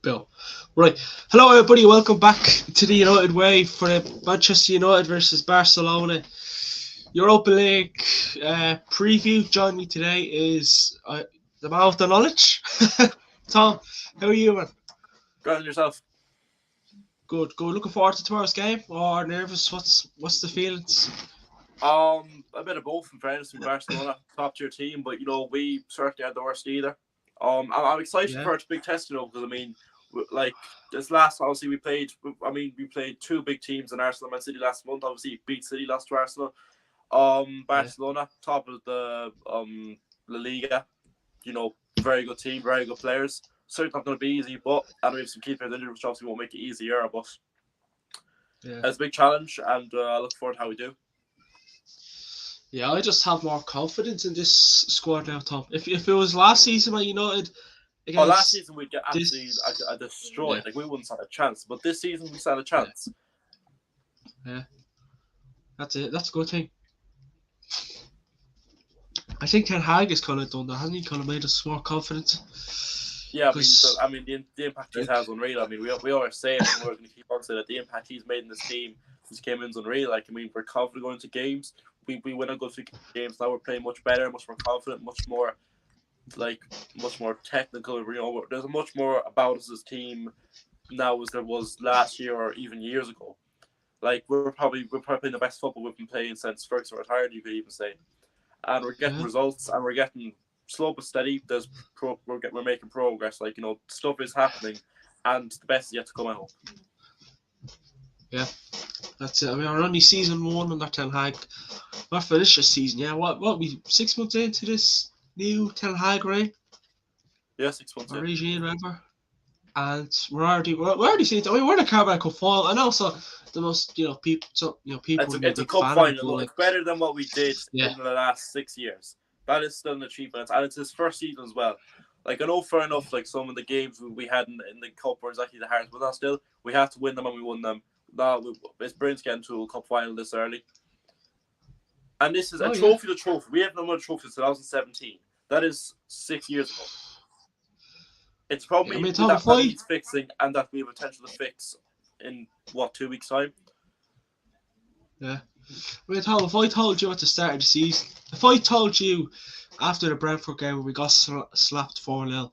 Bill. Right. Hello, everybody. Welcome back to the United Way for the Manchester United versus Barcelona Europa League preview. Joining me today is the man of the knowledge, Tom. How are you, man? Good on yourself. Good. Good. Looking forward to tomorrow's game. Or nervous? What's the feelings? A bit of both in fairness with Barcelona, top tier team, but we certainly had the worst either. I'm excited Yeah. for it to big test, because like this last, obviously we played. We played two big teams in Arsenal and Man City last month. Obviously, beat City, lost to Arsenal. Yeah. Barcelona, top of the La Liga. Very good team, very good players. Certainly not going to be easy, but we have some key players injured, which obviously won't make it easier. But Yeah. it's a big challenge, and I look forward to how we do. Yeah, I just have more confidence in this squad now, Tom. If it was last season at United against last season we'd get absolutely this, destroyed. yeah. Like we wouldn't stand a chance. But this season we stand a Yeah. chance. Yeah. That's it. That's a good thing. I think Ten Hag has kind of done that, hasn't he? Kind of made us more confident. Yeah, Because the impact he has unreal. We always say it, and we're going to keep on saying that the impact he's made in this team since he came in is unreal. We're confident going into games. We win a good few games now. We're playing much better, much more confident, much more technical. There's much more about us as a team now as there was last year or even years ago. We're probably playing the best football we've been playing since Ferguson retired, you could even say. And we're getting results, and we're getting slow but steady. We're making progress. Stuff is happening, and the best is yet to come. I hope. Yeah, that's it. We're only season one under Ten Hag. We're finished this season. Yeah, what we 6 months into this new Ten Hag reign? Yeah, 6 months. Regime, whatever. And we're already seeing. We're the Carabao Cup final, and also the most people. So people. It's a cup final. It's better than what we did in the last 6 years. That is still an achievement, and it's his first season as well. I know fair enough. Some of the games we had in the cup were exactly the hardest, but not still. We have to win them, and we won them. It's brilliant getting to a cup final this early. And this is a trophy to trophy. We have no more trophy since 2017. That is 6 years ago. It's probably that needs fixing, and that we have potential to fix in 2 weeks' time. Yeah. Tom, if I told you at the start of the season, if I told you after the Brentford game when we got slapped 4-0,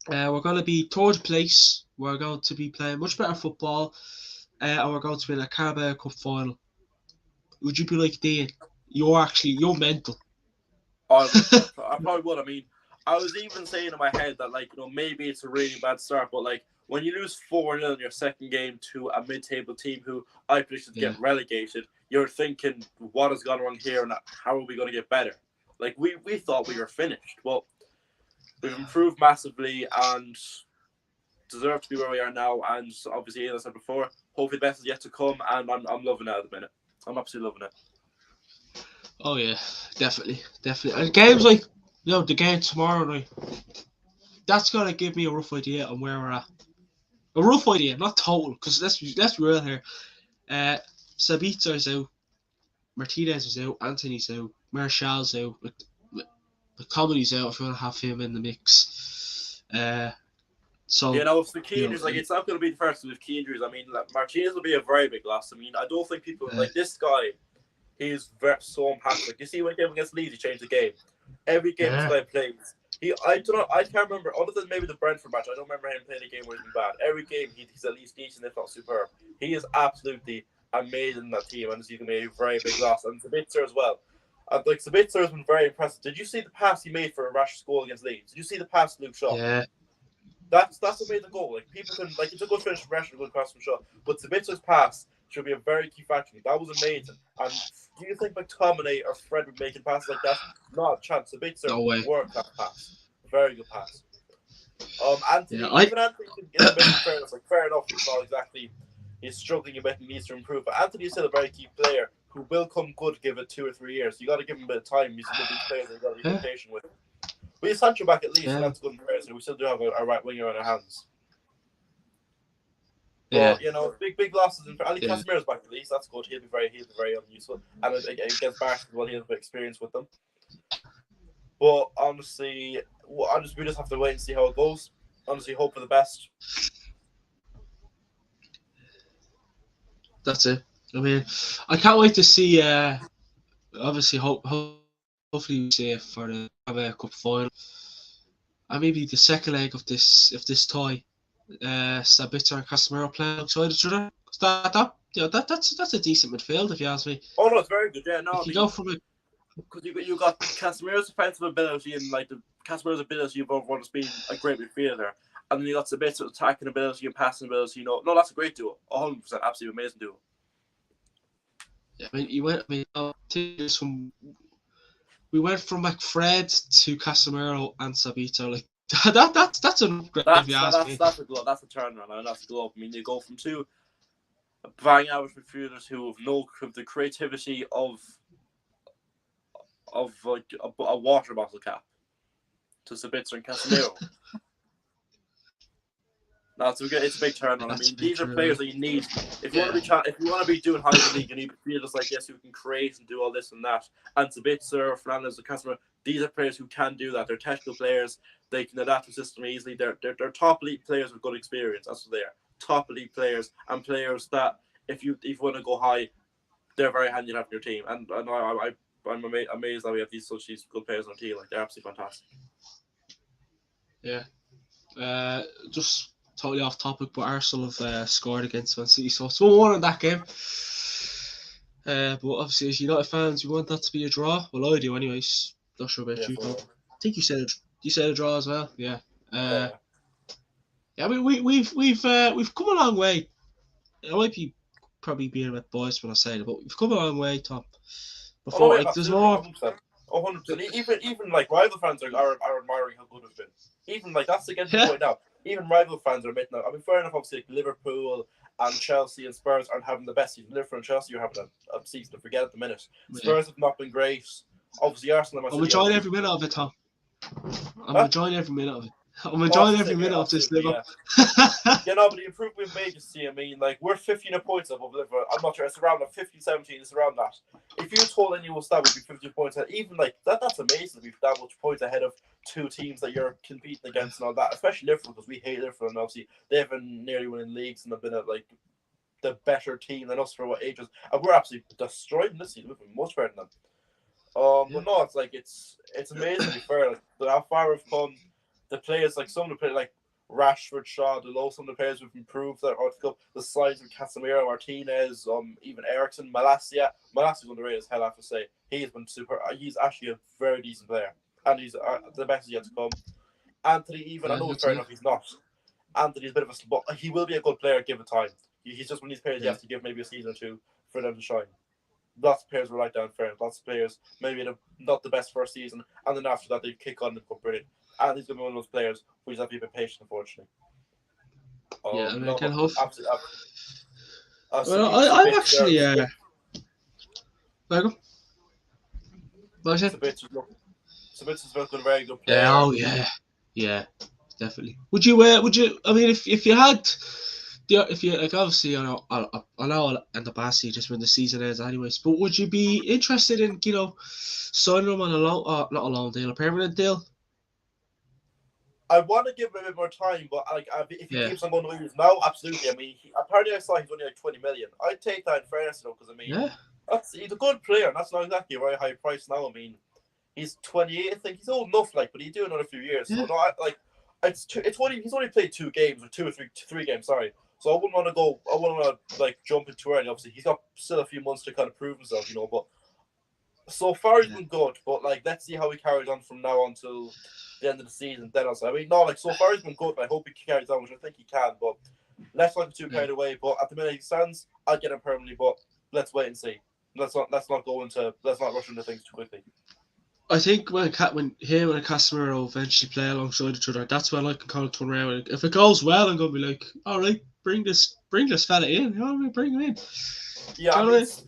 we're going to be third place, we're going to be playing much better football, and we're going to be in a Carabao Cup final, would you be like, Dean, you're mental? I probably would. I was even saying in my head that maybe it's a really bad start, but when you lose 4-0 in your second game to a mid-table team who I predicted to get relegated, you're thinking, what has gone wrong here and how are we going to get better? We thought we were finished. Well, we've improved massively and deserve to be where we are now. And obviously, as I said before, hopefully the best is yet to come. And I'm loving it at the minute. I'm absolutely loving it. Oh yeah, definitely. And games like the game tomorrow night, that's gonna give me a rough idea on where we're at. A rough idea, not total, because let's be real here. Sabitzer out, Martinez is out, Anthony's out, Martial's out, McTominay's out if you want to have him in the mix. So if the key injuries, it's not going to be the first with key injuries. Martinez will be a very big loss. I don't think people this guy. He's so impactful. You see when he came against Leeds, he changed the game. Every game this guy plays. I can't remember, other than maybe the Brentford match, I don't remember him playing a game where he's been bad. Every game he's at least decent, if not superb. He is absolutely amazing in that team, and he's going to be a very big loss. And Sabitzer as well. Sabitzer has been very impressive. Did you see the pass he made for a Rashford's goal against Leeds? Did you see the pass Luke Shaw? Yeah. That's what made the goal. People can it's a good finish from Rashford, a good pass from Shaw, but Sabitzer's pass should be a very key factor. That was amazing. And do you think McTominay or Fred would make passes like that? Not a chance. Sabitzer worked that pass. Very good pass. Anthony, even Anthony can get a bit of fairness. Fair enough, he's not exactly. He's struggling a bit and needs to improve. But Anthony is still a very key player who will come good. Give it 2 or 3 years. You got to give him a bit of time. He's one of these players that you got to be patient with. We have Sancho back at least, and that's good in comparison. We still do have a right winger on our hands. But, big losses. Casemiro's back at least. That's good. He'll be very unuseful. And against Barca, he'll have a bit of experience with them. But honestly, we just have to wait and see how it goes. honestly hope for the best. That's it. I mean, I can't wait to see. Obviously, hopefully we see it for the Cup final, and maybe the second leg of this tie. Sabitzer and Casemiro playing alongside each other. That's a decent midfield if you ask me. Oh no, it's very good. Yeah, no, If I you mean, go from a because you got Casemiro's defensive ability and like the Casemiro's ability of overall just being a great midfielder, and then you got Sabitzer's attacking ability and passing ability. You know, no, that's a great duo, 100%, absolutely amazing duo. I mean, we went from like Fred to Casemiro and Sabitzer. Like that's an upgrade if you ask me. That's a glow. That's a turnaround, and that's a glow. I mean, you go from two bang average midfielders who have the creativity of like a water bottle cap to Sabitzer and Casemiro. It's a big turnaround. I mean, these are players that you need if you want to be doing high in the league. You need midfielders like this who can create and do all this and that. And Sabitzer, Fernandez, and Casemiro, these are players who can do that. They're technical players. They can adapt to the system easily. They're top elite players with good experience. That's what they are. Top elite players and players that if you want to go high, they're very handy to have in your team. And I'm amazed that we have these good players on the team. Like they're absolutely fantastic. Yeah. Just totally off topic, but Arsenal have scored against Man City, so it's 1-1 in that game. But obviously, as United fans, we want that to be a draw. Well, I do, anyways. Not sure about you, but I think you said a draw as well. Yeah. Yeah. I mean, we've come a long way. I might be probably being a bit biased when I say it, but we've come a long way, Tom. Before, there's more. 100%. Even like rival fans are admiring how good we've been. Even like that's against the point now. Even rival fans are admitting that. I mean, fair enough. Obviously, like Liverpool and Chelsea and Spurs aren't having the best season. Liverpool and Chelsea are having a season to forget at the minute. Spurs have not been great. Obviously, Arsenal. I'm enjoying every minute of it, Tom. I'm enjoying every minute of it. I'm enjoying every minute of this Liverpool. Yeah, no, but the improvement we've made, you see, I mean, like, we're 15 points above Liverpool. I'm not sure, it's around 15, 17, it's around that. If you told anyone that would be 50 points ahead, even like that's amazing to be that much points ahead of two teams that you're competing against and all that, especially Liverpool, because we hate Liverpool, and obviously they've been nearly winning leagues and have been at like the better team than us for what ages, and we're absolutely destroying this season. We've been much better than them. But no, it's like it's amazing to be fair. Like, how far we've come. The players, like some of the players, like Rashford, Shaw, Delo, some of the players who've improved that World Cup. The slides of Casemiro, Martinez, even Ericsson, Malacia. Malacia's underrated as hell, I have to say. He's been super. He's actually a very decent player, and he's the best yet to come. Anthony, even I know fair enough, he's not. Anthony's a bit of a, but he will be a good player given time. He's just one of these players you have to give maybe a season or two for them to shine. Lots of players were right down fair. Lots of players maybe not the best first season, and then after that they kick on and become brilliant. And he's going to be one of those players who just have to be patient, unfortunately. I can hope. Absolutely. I'm actually. Sabitzer's looking a very good player. Yeah, definitely. Would you? I mean, if you had. If you like, obviously, I know I'll end up asking you just when the season ends, anyways. But would you be interested in, signing him on not a long deal, a permanent deal? I want to give him a bit more time, but if he keeps on going the way he's now, absolutely. I mean, apparently I saw he's only like 20 million. I'd take that in fairness, though, because I mean, he's a good player, and that's not exactly a very high price now. I mean, he's 28. I think he's old enough, like, but he'd do another few years. So no, he's only played 2 games or 2 or 3 games. Sorry. So I wouldn't want to like jump in too early. Obviously, he's got still a few months to kind of prove himself, But so far he's been good. But like, let's see how he carries on from now until the end of the season. Then I'll say, I mean, no, like so far he's been good. I hope he carries on, which I think he can. But let's not get too carried away. But at the minute he stands, I'd get him permanently. But let's wait and see. Let's not rush into things too quickly. I think when him and Casemiro eventually play alongside each other, that's when I can kind of turn around. If it goes well, I'm gonna be like, all right, bring this fella in. You know what I mean? Bring him in. Yeah, he's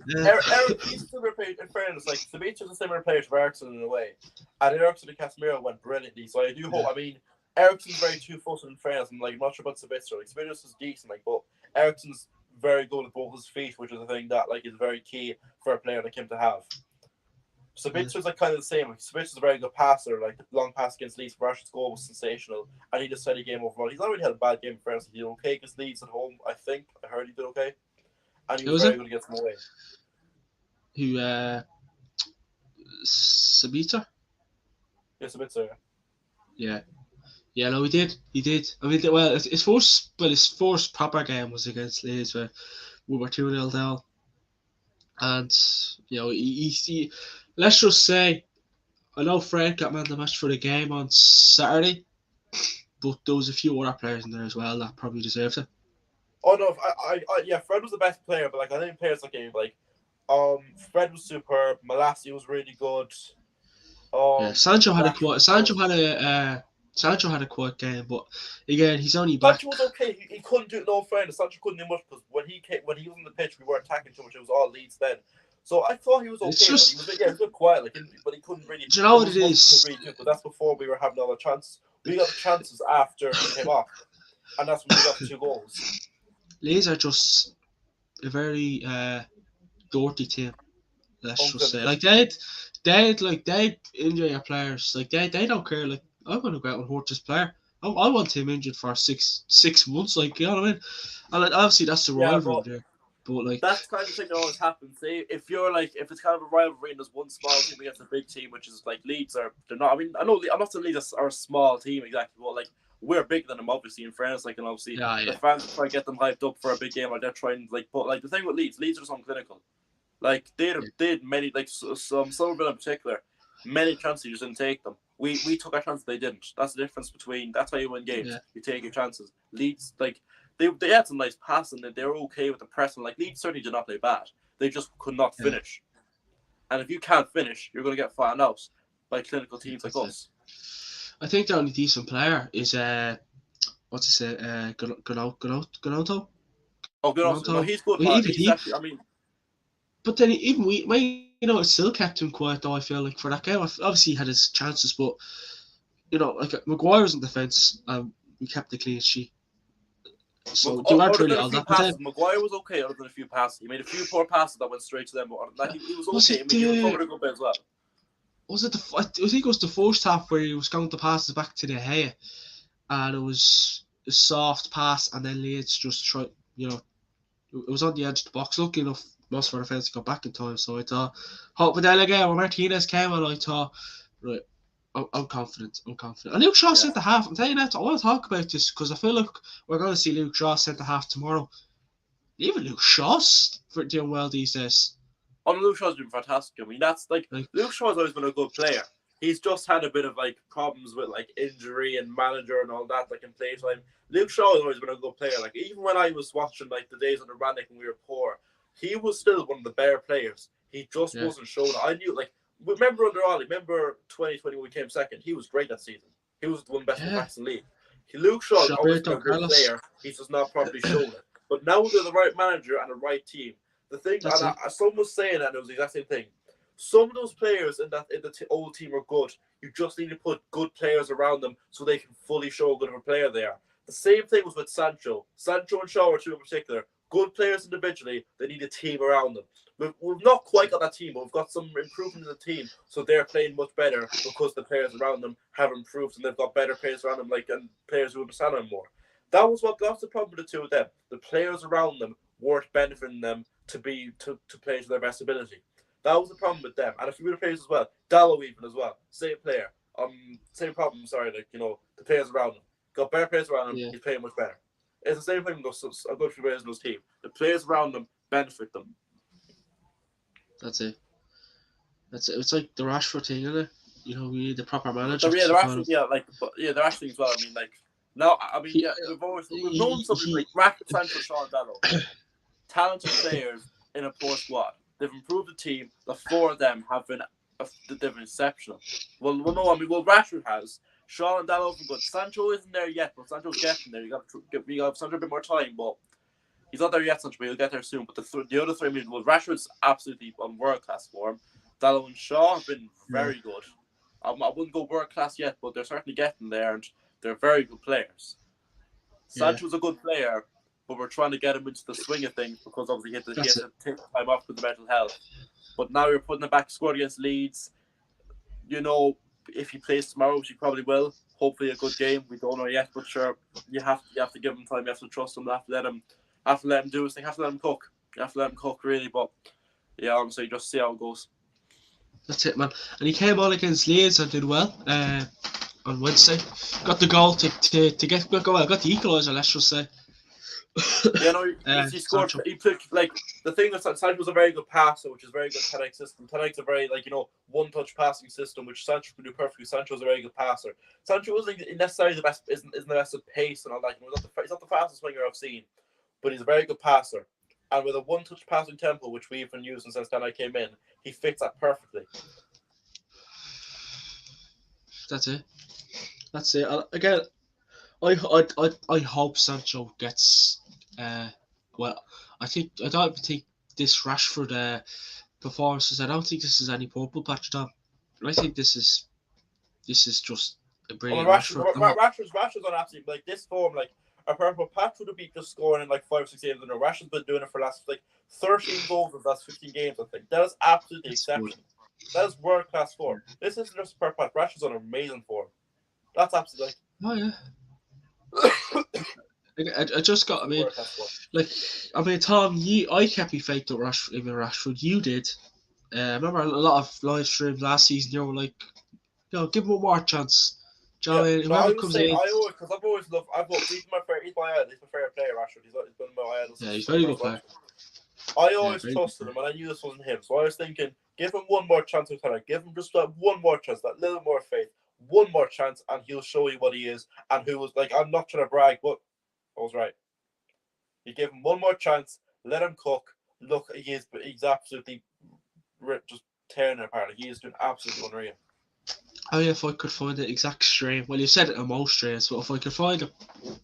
similar player. In fairness, like Sabitzer a similar player to Ericsson in a way, and Ericsson and Casemiro went brilliantly. So I do hope. I mean, Ericsson's very two-footed in fairness. I'm like not sure about Sabitzer. Like Sabitzer is decent, like, but Ericsson's very good with both his feet, which is a thing that like is very key for a player like him to have. Sabitzer is like kind of the same. Like, Sabitzer is a very good passer. Like the long pass against Leeds, Rashford's goal was sensational, and he just said a game overall. He's not really had a bad game for us. He did okay against Leeds at home. I think I heard he did okay, and he Who was was very it? good against them away. Who? Sabita? Yeah, Sabitzer. Yeah. Yeah, no, he did. He did. I mean, well, his first proper game was against Leeds, where we were 2-0 down. And, let's just say, I know Fred got man of the match for the game on Saturday, but there was a few other players in there as well that probably deserved it. Oh no, yeah, Fred was the best player, but like I think players Fred was superb. Malassi was really good. Yeah, Sancho had a Rashford quite, was good. Sancho had a quiet game, but again, he's only back. Sancho was okay. He couldn't do no fairness. Sancho couldn't do much because when he was on the pitch, we weren't attacking too much. It was all Leeds then. So I thought he was okay, It's just, but he was a bit quiet. But he couldn't really. do you know There what was it nothing is? to really do. But that's before we were having all the chances. We got the chances after he came off, and that's when we got the 2 goals. Leeds are just a very dirty team. Let's just say, like they'd injure your players. Like they don't care. Like I'm gonna go out and hurt this player. I want him injured for six months. Like, you know what I mean? And like, obviously that's the Yeah, rivalry but there. But like, that's the kind of thing that always happens. Say if it's kind of a rivalry and there's one small team against a big team, which is like Leeds they're not. I mean, I know I'm not saying Leeds are a small team exactly, but like we're bigger than them obviously in fairness. Like, and obviously the fans try to get them hyped up for a big game, like they're trying like. But like the thing with Leeds are just unclinical. Like they had many like some of them in particular, many chances you just didn't take them. We took our chances, they didn't. That's the difference between. That's how you win games. Yeah. You take your chances. Leeds like. They had some nice passing and they were okay with the pressing. Like Leeds certainly did not play bad. They just could not finish. And if you can't finish, you're going to get found out by clinical teams like us. I think the only decent player is what's his name? Gonauto. Oh, good. No, he's good, Well, man. even He's he. actually. I mean, But then even it still kept him quiet though. I feel like for that game, obviously he had his chances, but like Maguire was in defence, and we kept the clean sheet. So they weren't other really than a all few that. passes, Maguire was okay. Other than a few passes, he made a few poor passes that went straight to them. But he was okay. He recovered a good bit as well. Was it I think it was the first half where he was going to passes back to De Gea, and it was a soft pass, and then Leeds just tried. It was on the edge of the box. Lucky enough, most of our defence got back in time. So I thought, but then again, when Martinez came on, I thought, right, I'm confident. And Luke Shaw centre half. I'm telling you that. I want to talk about this because I feel like we're going to see Luke Shaw centre half tomorrow. Even Luke Shaw's doing well these days. Oh, Luke Shaw's been fantastic. I mean, that's like Luke Shaw's always been a good player. He's just had a bit of like problems with like injury and manager and all that, like in play time. Luke Shaw has always been a good player. Like even when I was watching like the days under Rannick when we were poor, he was still one of the better players. He just wasn't showing. I knew like remember under Ollie, remember 2020 when we came second. He was great that season. He was one of the best backs in the league. Luke Shaw has always been a good player. He's just not properly shown it. But now with the right manager and the right team, the thing, someone was saying that, and it was the exact same thing. Some of those players in the old team are good. You just need to put good players around them so they can fully show how good of a player they are. The same thing was with Sancho. Sancho and Shaw are two in particular. Good players individually, they need a team around them. We've not quite got that team, but we've got some improvement in the team, so they're playing much better because the players around them have improved and they've got better players around them, and players who understand them more. That's the problem with the two of them. The players around them weren't benefiting them to play to their best ability. That was the problem with them, and a few other players as well. Dallow even as well, same player, same problem. Sorry, the players around him got better players around him. He's playing much better. It's the same thing with a good few players in those team. The players around them benefit them. That's it. It's like the Rashford thing, isn't it? We need the proper manager. They're actually they're actually as well. I mean, like now, I mean, we've known something like Rackett, Sancho, Shaw, and Dallow, talented players in a poor squad. They've improved the team. The four of them have been exceptional. Well, no, I mean, Rashford has. Shaw and Dallow have been good. Sancho isn't there yet, but Sancho's getting there. You got to give Sancho a bit more time, but he's not there yet, Sancho, but he'll get there soon. But the other three, I mean, Rashford's absolutely on world-class form. Dallow and Shaw have been very good. I wouldn't go world-class yet, but they're certainly getting there, and they're very good players. Sancho's a good player, but we're trying to get him into the swing of things because obviously he had to take time off with the mental health. But now you're putting him back to squad against Leeds. you know, if he plays tomorrow, which he probably will, hopefully a good game. We don't know yet, but sure, you have to give him time. You have to trust him. You have to let him do his thing. You have to let him cook. You have to let him cook really. But yeah, honestly, just see how it goes. That's it, man. And he came on against Leeds and did well on Wednesday. Got the goal to get got the equaliser, let's just say. Yeah, no, he scored. Sancho. He took the thing that Sancho was a very good passer, which is very good Ten Hag system. Ten Hag's a very one-touch passing system, which Sancho can do perfectly. Sancho's a very good passer. Sancho isn't necessarily the best, isn't the best at pace and all that. He's not the fastest winger I've seen, but he's a very good passer. And with a one-touch passing tempo, which we've been using since Ten Hag came in, he fits that perfectly. That's it. Again, I hope Sancho gets. Well, I don't think this Rashford performances. I don't think this is any purple patch job. I think this is just a brilliant Rashford. Rashford's on absolutely this form. A purple patch would have been just scoring in 5 or 6 games. And Rashford's been doing it for the last 13 goals in the last 15 games. I think that is absolutely exceptional. That is world class form. This isn't just purple patch. Rashford's on amazing form. That's absolutely. Oh yeah. I just got. Tom, I kept me faith with Rashford. You did. I remember a lot of live streams last season. You were like, give him one more chance. Whoever comes in. He's my favorite player, Rashford. He's been my idol. Yeah, he's very good player. I always trusted him, and I knew this wasn't him. So I was thinking, give him one more chance with Tenor. Give him just one more chance, that little more faith, one more chance, and he'll show you what he is. And who was I'm not trying to brag, but I was right. You give him one more chance, let him cook. Look, he's absolutely just tearing it apart. He is doing absolutely unreal. Oh yeah, if I could find the exact stream. Well, you said it in most streams, but if I could find a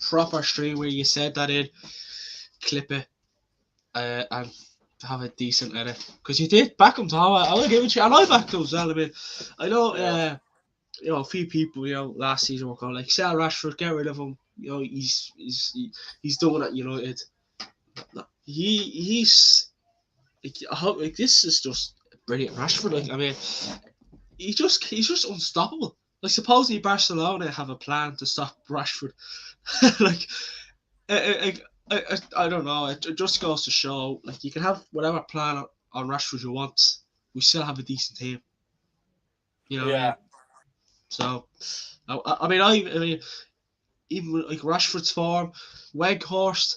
proper stream where you said that in, clip it, and have a decent edit. Because you did back him, Tom. I will give it to you, and I backed him as well. I mean, I know, a few people, last season were going sell Rashford, get rid of him. He's doing it at United. He's this is just brilliant Rashford. I mean, he's just unstoppable. Supposedly Barcelona have a plan to stop Rashford. I don't know. It just goes to show, you can have whatever plan on Rashford you want. We still have a decent team. You know what I mean? So, I mean, even Rashford's form, Weghorst.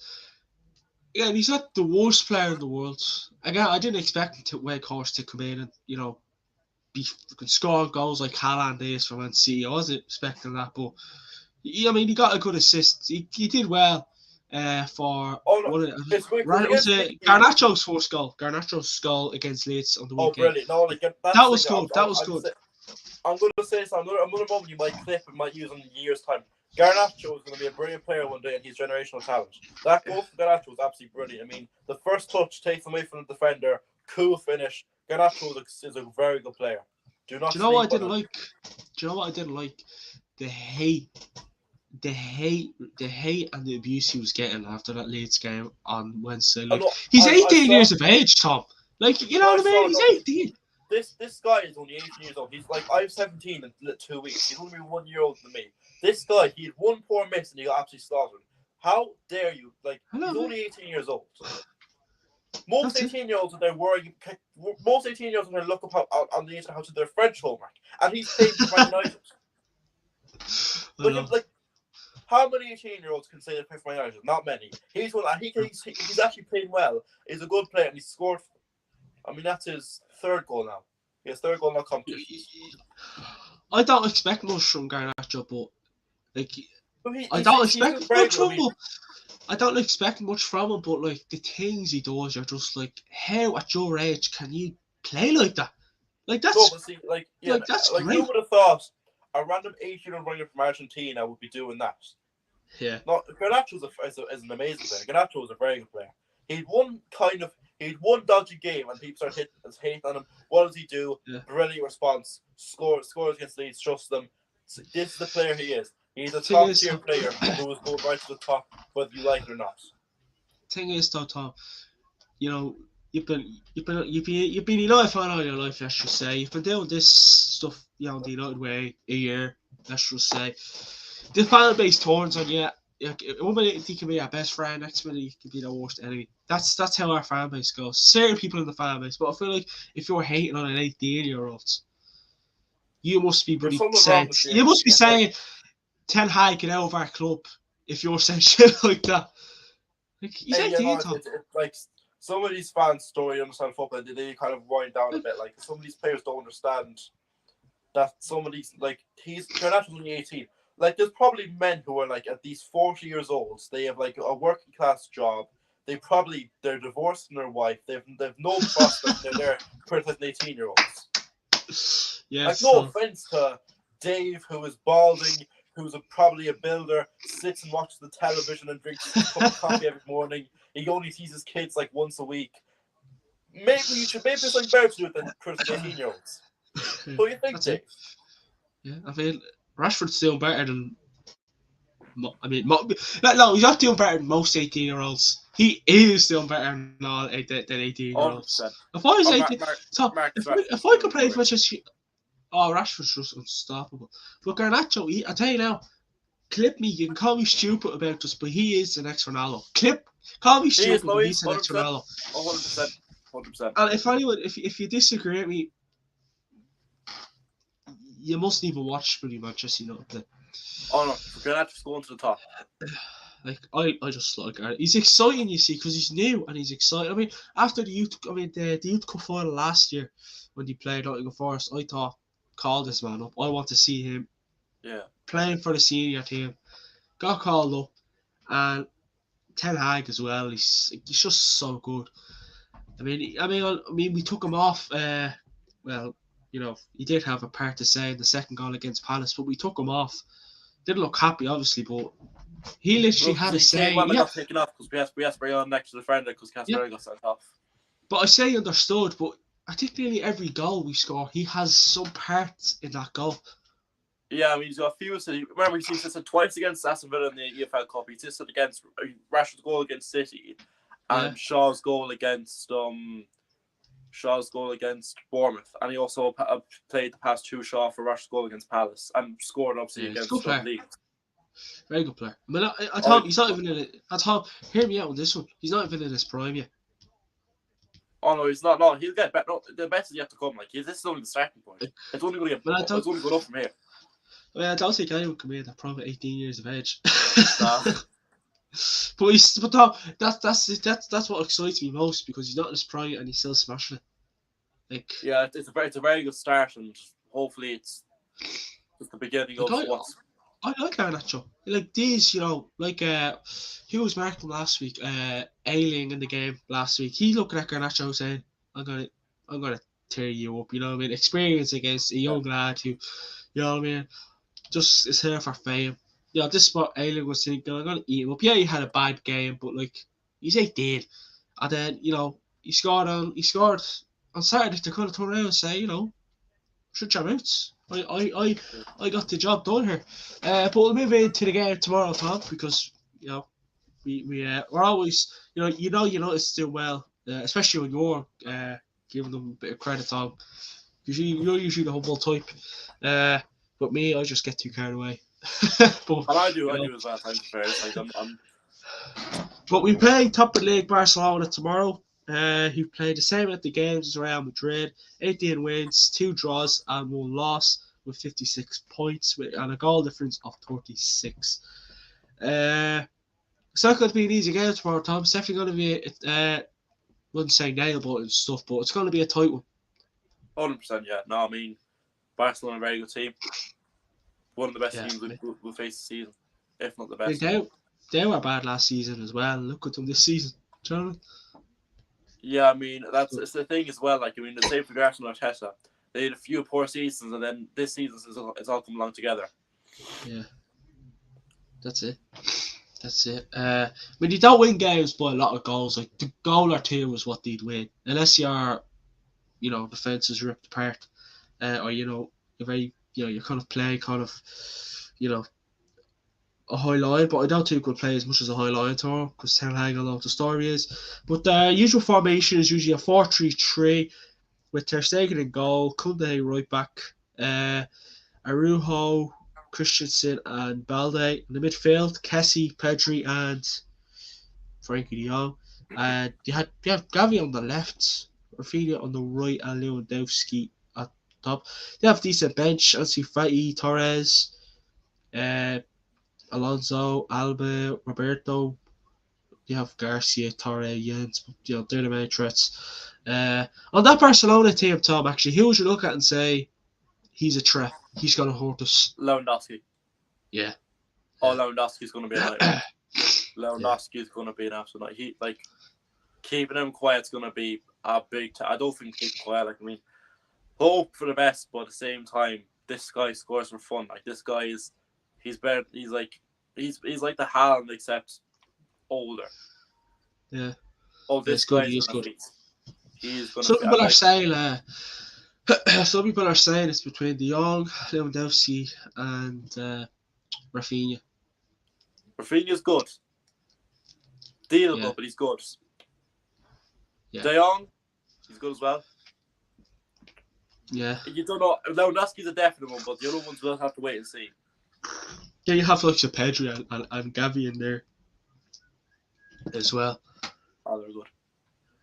Yeah, he's not the worst player in the world. Again, I didn't expect Weghorst to come in and be scoring goals like Haaland is from Man City. I wasn't expecting that, but he got a good assist. He did well for Garnacho's first goal. Garnacho's goal against Leeds on the weekend. Oh, brilliant! No, that was good. That was good. I'm going to say something. Another moment you might clip and might use in a year's time. Garnacho is going to be a brilliant player one day, and he's generational talent. That goal for Garnacho was absolutely brilliant. I mean, the first touch takes away from the defender, cool finish. Garnacho is a very good player. Do you know what I didn't like? Do you know what I didn't like? The hate and the abuse he was getting after that Leeds game on Wednesday. He's 18 years of age, Tom. You know what I mean? He's 18. This guy is only 18 years old. He's I'm 17 in 2 weeks. He's only 1 year older than me. This guy, he had one poor miss and he got absolutely slaughtered. How dare you? He's only 18 years old. Most 18-year-olds are there worrying. Most 18-year-olds are going to look up on the internet how to do their French homework, and he's playing for Man United. How many 18-year-olds can say they play for Man United? Not many. He's one. He's actually playing well. He's a good player, and he scored. I mean, that's his third goal now. He has third goal in that competition. I don't expect much from Garnacho, but I don't expect much from him. I don't expect much from him, but the things he does, you're just how at your age can you play like that? That's that's great. Who would have thought a random 18-year-old winger from Argentina would be doing that? Yeah. No, Garnacho is an amazing player. Garnacho is a very good player. He'd one dodgy game and people start hating on him. What does he do? Yeah. Brilliant response. Scores against Leeds. Trust them. This is the player he is. He's a top tier player who is going right to the top, whether you like it or not. Thing is, though, Tom, you you've been a United fan all your life. Let's just say you've been doing this stuff, the United way a year. Let's just say the fan base turns on you. Like, one minute you can be your best friend, next minute you can be the worst enemy. That's how our fan base goes. Certain people in the fan base, but I feel like if you're hating on an 18-year-old, you must be There's bloody something wrong saying with you. you must be Yeah, like, saying Ten Hag get out of our club if you're saying shit like that. Like he's hey, 18, Tom. it's like some of these fans don't really understand football. They kind of wind down a bit. Like some of these players don't understand that some of these, like, they're not only 18. Like, there's probably men who are like at least 40 years old. They have like a working class job. They're divorced from their wife. They've no prospect. They're there criticizing 18-year-olds. Yes, Like, no Tom. offense to Dave, who is balding, who's probably a builder, sits and watches the television and drinks a cup of coffee every morning. He only sees his kids like once a week. Maybe there's something better to do than criticizing 18-year-olds. What do you think, Dave? Yeah, I mean, Rashford's doing better than. No, he's not doing better than most 18-year-olds. He is doing better than 18-year-olds. 100%. If I was Oh, 18, so Marcus if I could play for Manchester, Rashford's just unstoppable. But Garnacho, I tell you now, clip me. You can call me stupid about this, but he is the next Ronaldo. Call me stupid, but he's the next Ronaldo. 100%. And if you disagree with me, you mustn't even watch pretty Manchester United play. Oh no, Garnacho's going to the top. Like I just like Garnacho. He's exciting, you see, because he's new and he's exciting. I mean, after the youth cup final last year when he played Nottingham Forest, I thought, call this man up. I want to see him playing for the senior team. Got called up, and Ten Hag as well. He's just so good. I mean, we took him off. Well, he did have a part to say in the second goal against Palace, but we took him off. Didn't look happy, obviously, but he literally had a say. He got taken off because we asked on next to the friend because Casper got sent off. But I say understood, but I think nearly every goal we score, he has some part in that goal. Yeah, I mean, he's got a few. Remember, he's assisted twice against Aston Villa in the EFL Cup. He assisted against Rashford's goal against City and Shaw's goal against Bournemouth, and he also played the pass to Shaw for Rashford's goal against Palace and scored obviously against Leeds. Very good player. I mean, I thought he's not even in it. I thought, hear me out on this one. He's not even in his prime yet. Oh no, he's not. No, he'll get better. No, the best is yet to come. Like this is only the starting point. It's only going to get. It's only going up from here. I don't think anyone can be at probably 18 years of age. Nah. That's what excites me most, because he's not in his prime and he's still smashing it. Like, yeah, it's a very good start, and hopefully it's just the beginning of what's. I like Garnacho. Like these, like who was marking last week? Ailing in the game last week. He looked at Garnacho saying, I'm gonna tear you up, you know what I mean? Experience against a young lad who, you know what I mean, just is here for fame. This is what Ailing was thinking, I'm gonna eat him up. Yeah, he had a bad game, but like he's 18. And then, he scored on Saturday to kind of turn around and say, shut your mouths. I got the job done here. But we'll move into the game tomorrow, Tom, because we're always it's doing well, especially when you're giving them a bit of credit, Tom, because you're usually the humble type. But me, I just get too carried away. And I do as well. But we play top of the league Barcelona tomorrow. Who played the same at the games as Real Madrid. 18 wins, 2 draws, and 1 loss with 56 points and a goal difference of 36. It's not going to be an easy game tomorrow, Tom. It's definitely going to be, I wouldn't say nail-biter and stuff, but it's going to be a tight one. 100%, yeah. No, I mean, Barcelona, a very good team. One of the best teams we'll face this season, if not the best. They were bad last season as well. Look at them this season. Do you know what I mean? Yeah, I mean, it's the thing as well. Like, I mean, the same for Arsenal and Arteta. They had a few poor seasons, and then this season it's all come along together. Yeah. That's it. I mean, you don't win games by a lot of goals. Like, the goal or two is what they'd win. Unless your, defence is ripped apart. Or, you're very, you're kind of playing kind of, a high line, but I don't think we'll play as much as a high line tomorrow because Ten Hag, I know what the story is. But the usual formation is usually a 4-3-3 with Ter Stegen in goal, Koundé right back, Arujo, Christensen, and Balde in the midfield. Kessie, Pedri, and Frankie de Jong. And you have Gavi on the left, Rafinha on the right, and Lewandowski at top. They have decent bench: Ansu Fati, Torres, uh, Alonso, Alba, Roberto. You have Garcia, Torre, Jens. They're the main threats. On that Barcelona team, Tom, actually, who would you look at and say he's a threat? He's going to hurt us. Lewandowski. Yeah. Oh, Lewandowski's going to be a nightmare. Lewandowski's going to be an absolute keeping him quiet's going to be a big. I don't think keeping quiet. Like, I mean, hope for the best, but at the same time, this guy scores for fun. Like, this guy he's better. He's like the Haaland except older. Yeah. Oh, this guy is good. He's going to. Some people are saying. Some people are saying it's between De Jong, Lewandowski, and Rafinha. Rafinha's good. Dealable, but he's good. Yeah. De Jong, he's good as well. Yeah. You don't know. Lewandowski's a definite one, but the other ones we'll have to wait and see. Yeah, you have like Pedri and Gavi in there as well. Oh, they're good.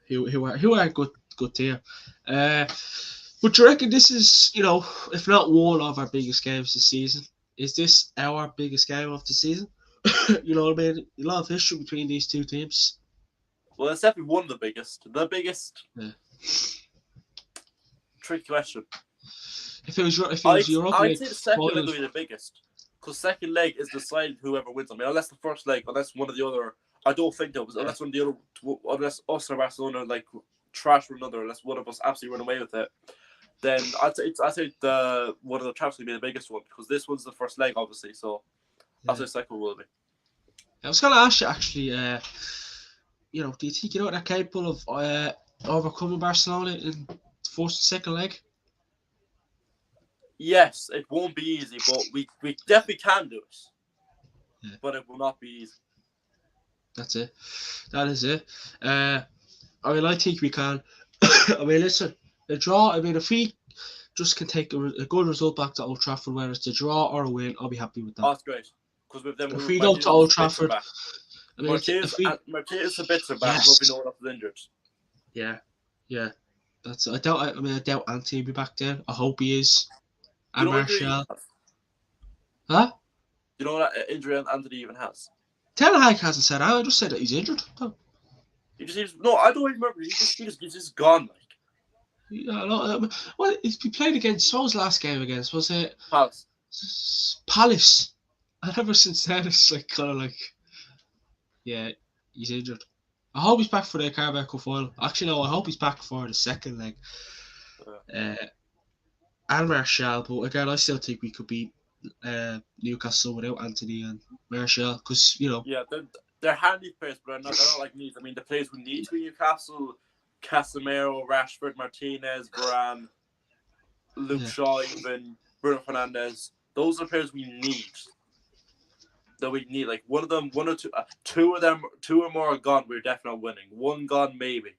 Who are good tier. But do you reckon this is, if not one of our biggest games this season? Is this our biggest game of the season? You know what I mean? A lot of history between these two teams. Well, it's definitely one of the biggest. The biggest. Yeah. Tricky question. If it was Europa League, I'd say the second leg would be the biggest. Because second leg is decided whoever wins. I mean, unless the first leg, unless one of the other, I don't think there was. Unless one of the other, unless us or Barcelona trash one another, unless one of us absolutely run away with it, then I'd say the one of the traps will be the biggest one because this one's the first leg, obviously. So I'd say the second will be. I was going to ask you actually. Do you think they're capable of overcoming Barcelona in the first and second leg? Yes, it won't be easy, but we definitely can do it. Yeah. But it will not be easy. That's it. That is it. I think we can. I mean, listen, a draw. I mean, if we just can take a good result back to Old Trafford, whether it's a draw or a win, I'll be happy with that. Oh, that's great. Because with them, if we go to Old Trafford, I mean, Martinez a bit back. Yes. Hope we know enough is injured. Yeah. That's. I doubt Anthony will be back then. I hope he is. And Martial. Huh? You know what injury Anthony even has? Ten Hag hasn't said out. I just said that he's injured. No. I don't even remember. He's just gone. Like. Yeah, no, well, he played against. What was the last game against? Was it Palace? And ever since then, it's kind of yeah, he's injured. I hope he's back for the Carabao Cup final. Actually, no, I hope he's back for the second leg. And Martial, but again, I still think we could beat Newcastle without Anthony and Martial because Yeah, they're handy players, but they're not like needs. I mean, the players we need to be Newcastle: Casemiro, Rashford, Martinez, Varane, Luke Shaw, even Bruno Fernandes. Those are players we need. That we need. Like one or two, two or more are gone. We're definitely winning. One gone, maybe.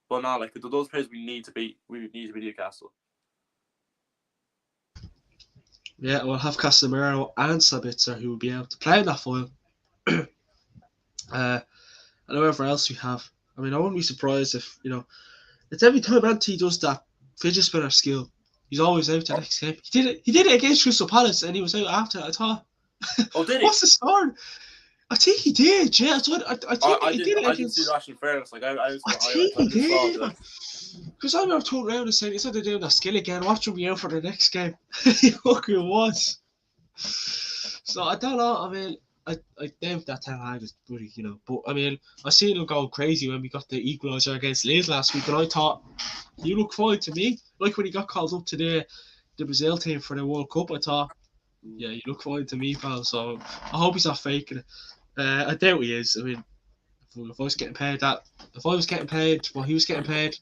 But not like those players we need to be Newcastle. Yeah, we'll have Casemiro and Sabitzer who will be able to play in that final. And whoever else we have. I mean, I wouldn't be surprised if it's every time Anthony does that fidget spinner skill. He's always out the next game. He did it against Crystal Palace, and he was out after that. I thought. Oh, did he? What's the story? I think he did. Yeah, I think he did it against. I didn't see that in fairness. I think he did. Because I remember turning around and saying, "It's not doing that skill again. Watch him be out for the next game." He fucking was. So I don't know. I mean, I doubt that Ten Hag is pretty, But I mean, I seen him going crazy when we got the equaliser against Leeds last week, and I thought, "You look fine to me." Like when he got called up to the Brazil team for the World Cup, I thought, "Yeah, you look fine to me, pal." So I hope he's not faking it. I doubt he is. I mean, if I was getting paid what he was getting paid,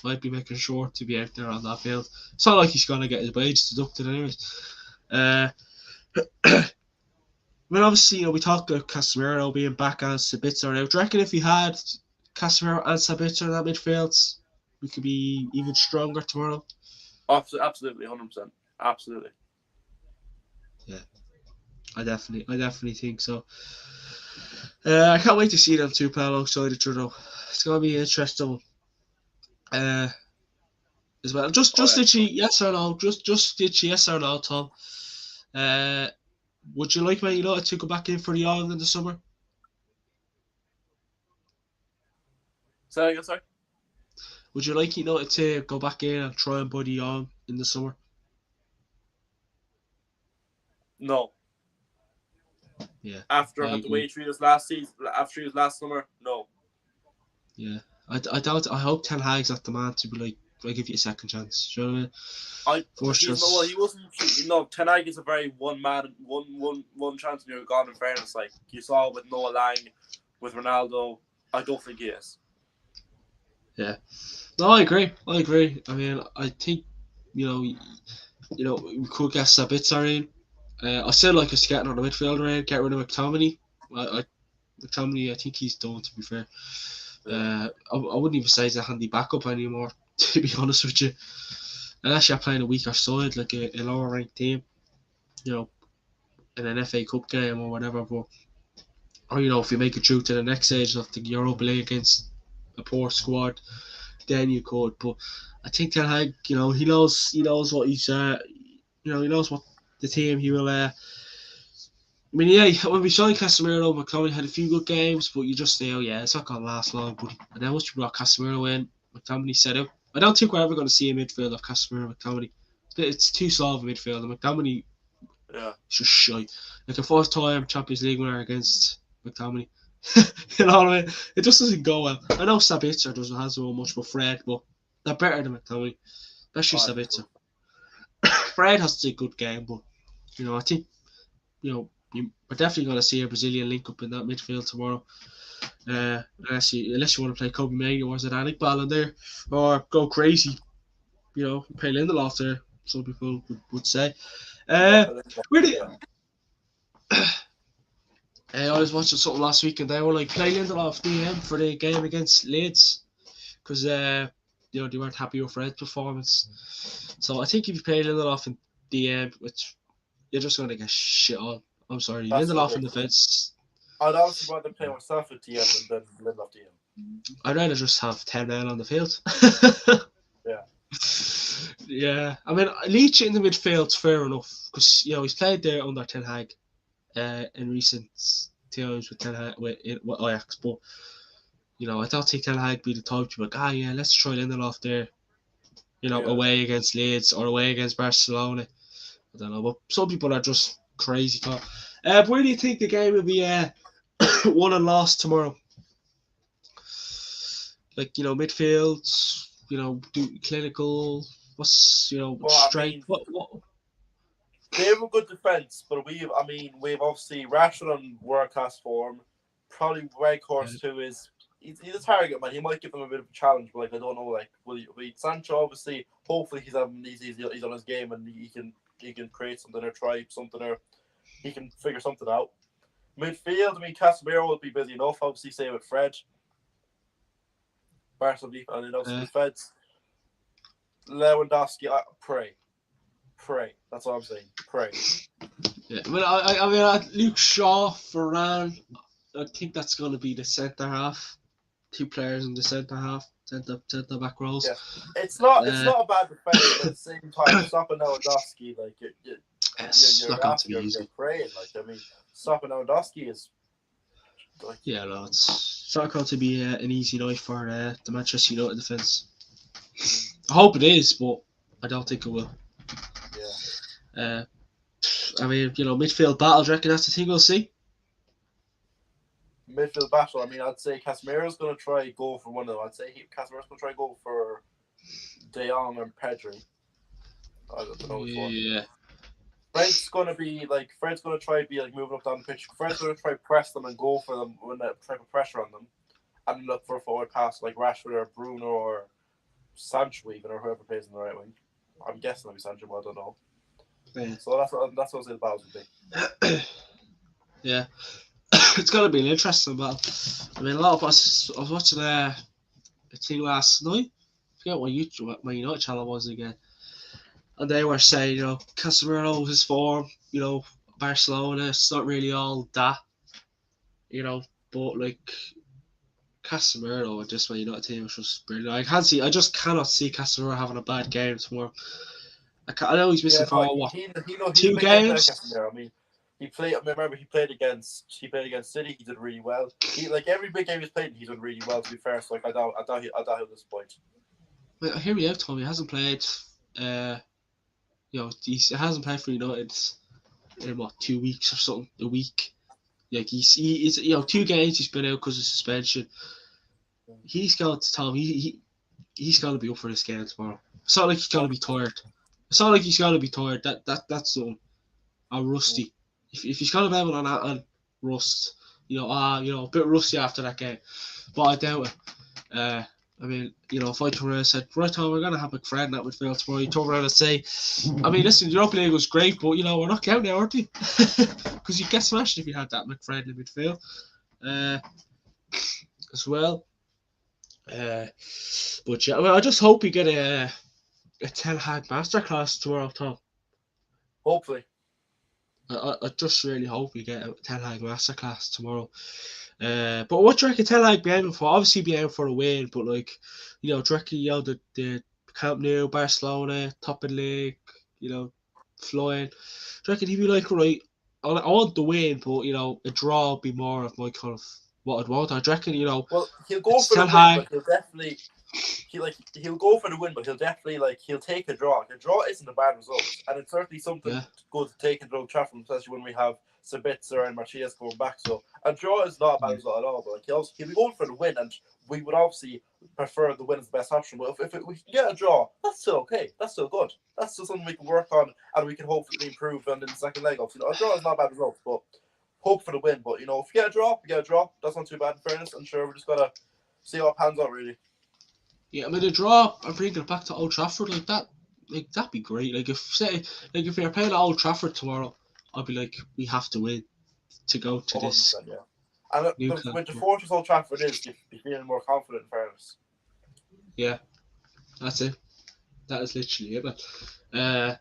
I'd be making sure to be out there on that field. It's not like he's gonna get his wages deducted anyways. I mean, obviously, we talked about Casemiro being back and Sabitzer now. Do you reckon if we had Casemiro and Sabitzer in that midfield, we could be even stronger tomorrow? Absolutely, 100%. Absolutely. Yeah, I definitely think so. I can't wait to see them two play alongside each other. It's gonna be interesting. Uh, as well. Oh, Just yeah. literally yes or no. Just literally yes or no, Tom. Uh, would you like Man United to go back in for the Young in the summer? Say that again, sorry? Would you like United to go back in and try and buy the Young in the summer? No. Yeah, After I the way agree. he treated us last season, after he was last summer, no. Yeah, I doubt. I hope Ten Hag's not the man to be like, I give you a second chance. Do you know what I mean? First He's no, well, he chance. wasn't. Ten Hag is a very one man, one chance, and you're gone. In fairness, like you saw with Noah Lang, with Ronaldo, I don't think he is. Yeah. No, I agree. I agree. I mean, I think you know, we could get Sabitzer in. I still like us getting on the midfielder in, get rid of McTominay. McTominay, I think he's done. To be fair, Yeah, I wouldn't even say he's a handy backup anymore. To be honest with you, unless you're playing a weaker side like a lower ranked team, you know, in an FA Cup game or whatever. But or if you make it through to the next stage of the Europa League against a poor squad, then you could. But I think Ten Hag, he knows what he knows what the team he will. I mean, yeah, when we signed Casemiro, McTominay had a few good games, but you just know, yeah, it's not going to last long. But and then once you brought Casemiro in, McTominay set up. I don't think we're ever going to see a midfield of Casemiro and McTominay. It's too slow of a midfield. And McTominay yeah. is just shy. Like a fourth time Champions League winner against McTominay. You know what I mean? It just doesn't go well. I know Sabitzer doesn't have so much, but Fred, but they're better than McTominay, especially Oh, Sabitzer. Fred has a good game, but I think we're definitely going to see a Brazilian link up in that midfield tomorrow. Unless you want to play Kobe Manu or Zidane ball in there, or go crazy, play Lindelof there. Some people would say. yeah, Uh, really, yeah. I was watching something last week and they were like play Lindelof DM for the game against Leeds because they weren't happy with Fred's performance. So I think if you play Lindelof in DM, you're just going to get shit on. I'm sorry, That's Lindelof in ridiculous. defence. I'd honestly rather play myself at DM than Lindelof DM. I'd rather just have 10 men on the field. Yeah. Yeah, I mean, Leach in the midfield's fair enough because he's played there under Ten Hag in recent times with Ten Hag with Ajax, but I don't think Ten Hag be the type to be like, yeah, let's try Lindelof there, Yeah. away against Leeds or away against Barcelona. I don't know, but some people are just crazy. But where do you think the game will be won and lost tomorrow? Like midfield, do clinical. What's Well, I strength? mean, What? they have a good defense, but we've obviously Rashford on world class form. Probably Red Horse too is he's a target man. He might give them a bit of a challenge, but I don't know. Will Sancho obviously? Hopefully he's on his game and he can create something or try something or he can figure something out. Midfield, Casemiro will be busy enough. Obviously, say with Fred, Barcelona, and then obviously defense. Lewandowski, pray. That's all I'm saying. Pray. Yeah, I mean, Luke Shaw, Varane. I think that's going to be the centre half. Two players in the centre back roles. Yeah, it's not Uh, a bad defense, but at the same time, stopping Lewandowski, like it's not going to be you're easy. praying. Stopping Lewandowski is like Yeah, no, it's not going to be an easy night for the Manchester United defence. I hope it is, but I don't think it will. yeah. I mean, midfield battle. Do you reckon that's the thing we'll see? Midfield battle. I'd say Casemiro's going to try go for one of them. I'd say Casemiro's going to try go for De Jong and Pedri. I don't know which one. Yeah. Fred's going to try to be moving up down the pitch. Fred's going to try to press them and go for them when they try to put pressure on them, and look for a forward pass like Rashford or Bruno or Sancho even or whoever plays in the right wing. I'm guessing it'll be Sancho, but I don't know. Yeah. So that's what I'll say the battles would be. Yeah. It's going to be an interesting battle. I mean, a lot of us. I was watching a thing last night. I forget what my United channel was again. And they were saying, Casemiro, his form, Barcelona, it's not really all that, but like Casemiro and just my United team was just brilliant. I just cannot see Casemiro having a bad game tomorrow. I know he's missing Yeah, no, for what, he's a two big game player, games. Casemiro. I mean, he played. I remember he played against City. He did really well. He like every big game he's played, he's done really well. To be fair, so like I doubt he'll disappoint. Wait, hear me out, Tommy. He hasn't played. He hasn't played for United in what 2 weeks or something. A week. Like he's 2 games he's been out because of suspension. He's got to tell me he's got to be up for this game tomorrow. It's not like he's gonna be tired. It's not like he's gonna be tired. That's rusty. If he's gonna be able on rust, a bit rusty after that game. But I doubt it. I mean, if I turn around and said, right, Tom, we're gonna have McFred in that midfield tomorrow, you turn around and say, I mean, listen, the Europa League was great, but we're not out now, aren't we? Because you get smashed if you had that McFred in the midfield, as well. But yeah, I just hope you get a Ten Hag masterclass tomorrow, Tom. Hopefully. I just really hope you get a Ten Hag masterclass tomorrow. But what do you reckon Ten Hag be aiming for? Obviously, be aiming for a win, but do you reckon the Camp Nou, Barcelona, top of the league, flying? Do you reckon he'd be like, right? I want the win, but a draw would be more of my kind of what I'd want. I reckon Well, he'll go for the win, but he'll definitely. He'll go for the win, but he'll definitely he'll take a draw. A draw isn't a bad result, and it's certainly something good to take into Old Trafford, especially when we have Sabitzer and Martinez going back. So a draw is not a bad result at all. But he'll be going for the win, and we would obviously prefer the win as the best option. But if we can get a draw, that's still okay. That's still good. That's still something we can work on, and we can hopefully improve on in the second leg. A draw is not a bad result, but hope for the win. But if you get a draw, we get a draw. That's not too bad in fairness. I'm sure we just gotta see how it pans out really. Yeah, I mean, a draw and bringing it back to Old Trafford like that, that'd be great. If we are playing at Old Trafford tomorrow, I'd be like, we have to win to go to this. Yeah. And with the fortress Old Trafford is, you're feeling more confident in fairness. Yeah, that's it. That is literally it.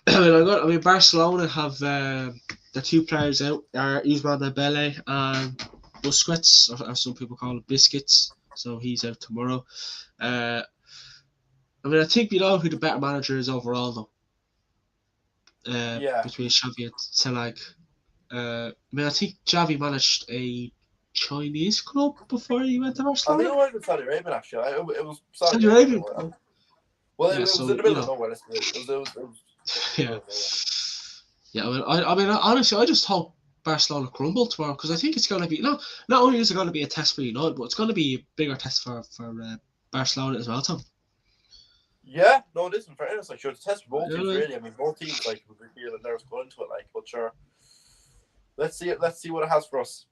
I mean, Barcelona have their two players out are Ousmane Dembele and Busquets, or some people call him Biscuits. So he's out tomorrow. I mean, I think we know who the better manager is overall, though. Between Xavi and Ten Hag. I mean, I think Xavi managed a Chinese club before he went to Barcelona. I think it might have been Saudi Arabia, actually. It was Saudi Arabia. Well, it was in the middle of nowhere. Yeah. I mean, honestly, I just hope Barcelona crumble tomorrow because I think it's going to be not only is it going to be a test for United, but it's going to be a bigger test for Barcelona as well, Tom. Yeah, no, it is in fairness. Sure, it's a test for both teams, really. I mean, both teams would be feeling nervous going into it, but sure. Let's see it. Let's see what it has for us.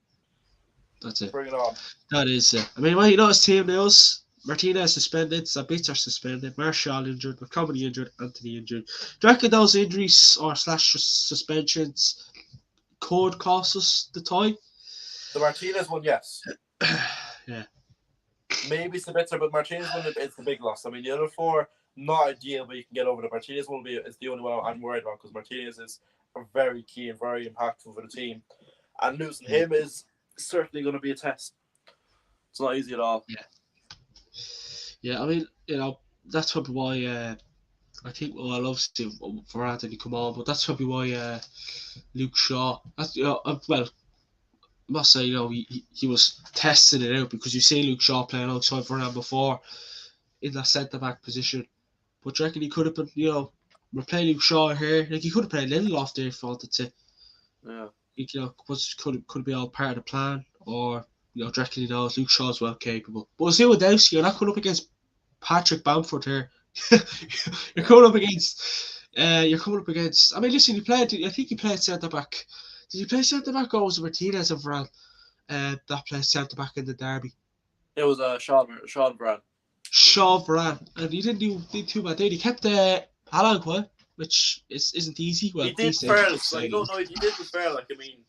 That's it. Bring it on. That is it. I mean, his team news. Martinez suspended, Sabitzer suspended, Martial injured, McTominay injured, Anthony injured. Do you reckon those injuries or / suspensions could cost us the tie? The Martinez one, yes. Yeah. Maybe Sabitzer, but Martinez one is the big loss. I mean, the other four, not ideal, but you can get over. The Martinez one is the only one I'm worried about because Martinez is very key and very impactful for the team. And losing him is certainly going to be a test. It's not easy at all. Yeah, I mean, that's probably why I think I love to for Anthony come on, but that's probably why Luke Shaw. That's well, I must say he was testing it out because you see Luke Shaw playing outside Varane before in that centre back position, but do you reckon he could have been we're playing Luke Shaw here, like he could have played Lindelof there if he wanted to. Yeah. Could be all part of the plan, or do you reckon Luke Shaw's well capable. But we'll see with Dowsey, you're not coming up against Patrick Bamford here. You're coming up against. I mean, listen. I think he played centre back. Did he play centre back or was it Martinez and Varane? That played centre back in the derby. It was Sean Varane. Sean Varane, and he didn't do too bad. He kept Haaland quiet, which isn't easy. Well, he did fairness. He did with fair. I mean,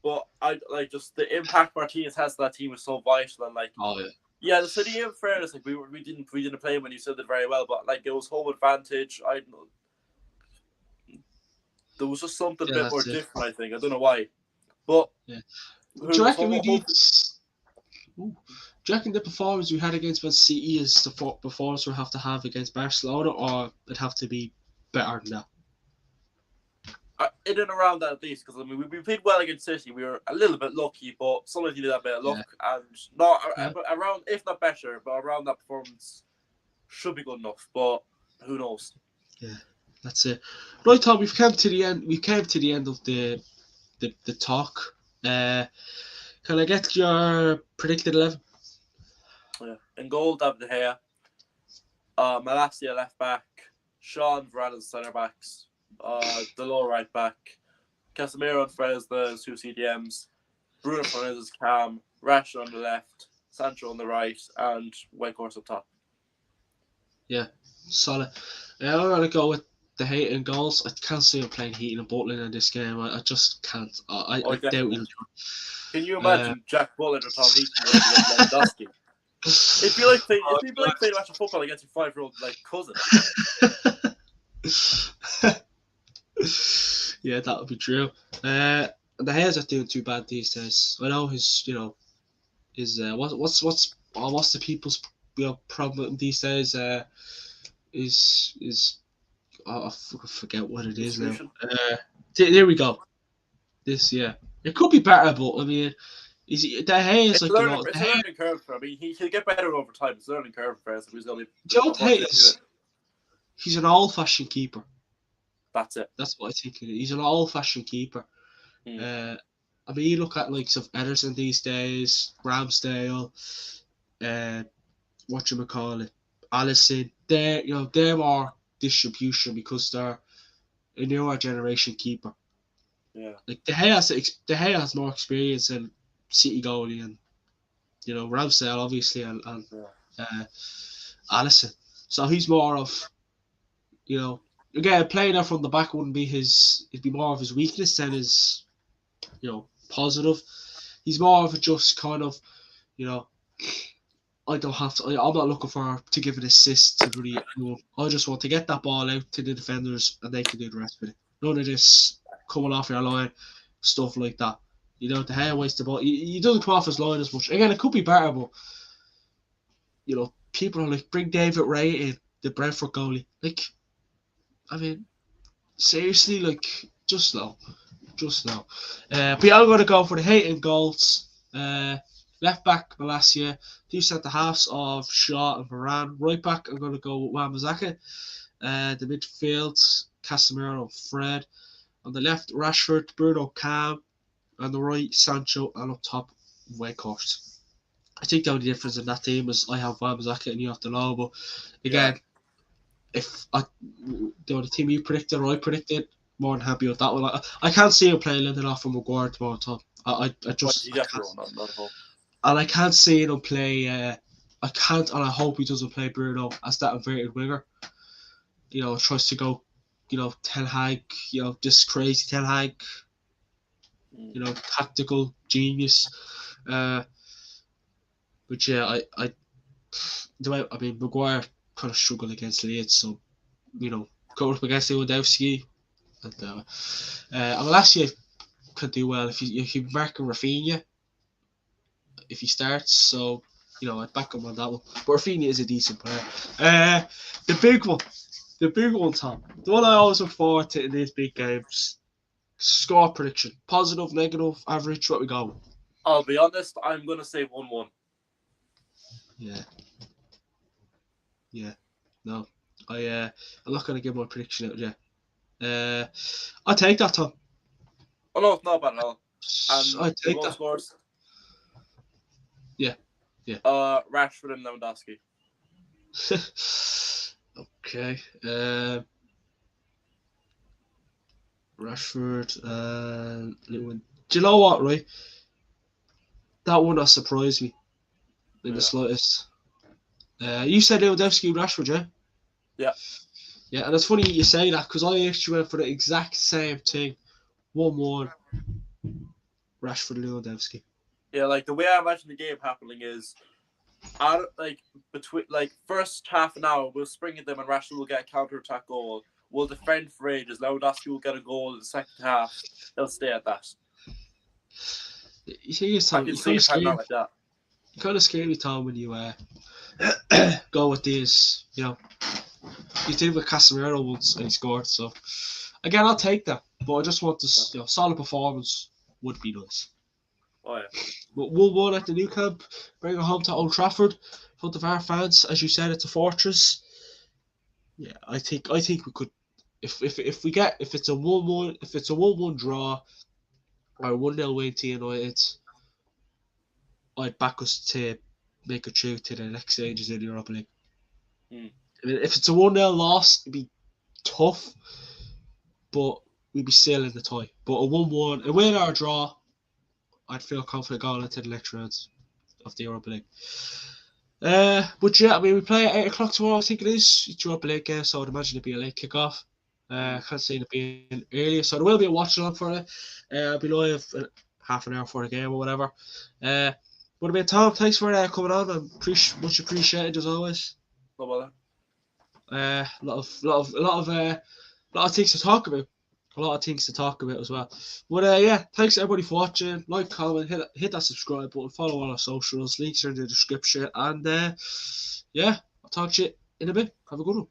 but I like just the impact Martinez has to that team is so vital. And like, Oh yeah. yeah, the City in fairness, like we didn't play when you still did very well, but like it was home advantage. There was just something a Yeah, bit more that's it. different. I think I don't know why, but Yeah. who Do you knows? reckon we need? Hopefully, Ooh. Do you reckon the performance we had against Man City is the performance we'll have to have against Barcelona, or it'd have to be better than that? in and around that at least, because I mean we played well against City. We were a little bit lucky, but sometimes you need that bit of Yeah. luck, and not Yeah. around, if not better, but around that performance should be good enough. But who knows? Yeah, that's it. Right, Tom, we've come to the end. We came to the end of the talk. Can I get your predicted 11? Yeah. In goal, David De Gea. Malacia left back. Sean Varane centre backs. Delors right back. Casemiro and Fred as the two CDMs. Bruno Fernandes Cam. Rashford on the left. Sancho on the right, and Weghorst up top. Yeah, solid. I'm gonna go with De Gea in goals. I can't see him playing Heaton and Butland in this game. I just can't. I doubt Definitely. he'll. Can you imagine Jack Bullard or Tom Heaton going against Lewandowski? It'd be like playing a match of football against your 5-year-old like cousin. Yeah, that would be true. The Gea's not doing too bad these days. I know his, what's the people's problem these days? Is I forget what it is now. There we go. It could be better, but I mean, De Gea is It's like a learning curve for him. I mean, he'll get better over time. It's a learning curve for him. So he's going to. He's an old-fashioned keeper. That's it. That's what I think. He's an old-fashioned keeper. I mean, you look at likes of Ederson these days, Ramsdale, Alisson. They're more distribution because they're a newer generation keeper. Yeah. Like De Gea has more experience than City goalie, and Ramsdale obviously, and Alisson. So he's more of, again, playing there from the back wouldn't be it'd be more of his weakness than his, positive. He's more of a just kind of, I don't have to. I'm not looking to give an assist to really. I just want to get that ball out to the defenders, and they can do the rest of it. None of this coming off your line, stuff like that. De Gea wastes the ball. He doesn't come off his line as much. Again, it could be better, but people are like, bring David Ray in, the Brentford goalie. Like, I mean, seriously, like, just no. But yeah, I'm going to go for the Hayton goals. Left back, Malacia. Two centre halves of Shaw and Varane. Right back, I'm going to go with Wan-Bissaka. The midfield, Casemiro and Fred. On the left, Rashford, Bruno, Cam. On the right, Sancho. And up top, Weghorst. I think the only difference in that team is I have Wan-Bissaka and you have Delors. But again, if the team you predicted or I predicted, more than happy with that one. I can't see him playing Lindelof from Maguire tomorrow, Tom. I just and I can't see him play. I can't, and I hope he doesn't play Bruno as that inverted winger. Tries to go, Ten Hag, this crazy Ten Hag, tactical genius. But yeah, I mean, Maguire kind of struggled against Leeds, so going up against Lewandowski. And Malacia could do well if you mark Rafinha if he starts. So I'd back him on that one. But Rafinha is a decent player. The big one, Tom. The one I always look forward to in these big games. Score prediction: positive, negative, average. What we go? I'll be honest. I'm gonna say 1-1. Yeah. No, I'm not gonna give my prediction out yet. I'll take that, Tom. Oh no, it's not bad at all. And I take that. Scores. Yeah. Rashford and Lewandowski. Okay. Rashford and Lewin. Do you know what, right? That would not surprise me in the slightest. You said Lewandowski and Rashford, yeah? Yeah. Yeah, and it's funny you say that because I actually went for the exact same thing. 1-1. Rashford and Lewandowski. Yeah, like the way I imagine the game happening is, between first half an hour, we'll spring at them and Rashford will get a counter attack goal. We'll defend for ages. Lewandowski will get a goal in the second half. They'll stay at that. You see, I can see it panning out like that. You kind of scare me, Tom, when you go with these. You did with Casemiro once and he scored. So again, I'll take that. But I just want this, solid performance would be nice. Oh yeah. But 1-1 at the new camp, bring it home to Old Trafford in front of our fans. As you said, it's a fortress. Yeah, I think we could. If it's a 1-1 draw or a 1-0 win to United, I'd back us to make it through to the next stages in the Europa League. I mean, if it's a 1-0 loss, it'd be tough, but we'd be still in the tie. But a 1-1, a win or a draw, I'd feel confident going into the next rounds of the Europa League. But yeah, I mean, we play at 8 o'clock tomorrow, I think it is. It's Europa League game, so I'd imagine it'd be a late kickoff. I can't see it being earlier, so there will be a watch along for it. I'll be live half an hour for the game or whatever. But about Tom, thanks for coming on, and much appreciated as always. No bother. A lot of things to talk about. A lot of things to talk about as well. But yeah, thanks everybody for watching. Like, comment, hit that subscribe button, follow all our socials, links are in the description, and yeah, I'll talk to you in a bit. Have a good one.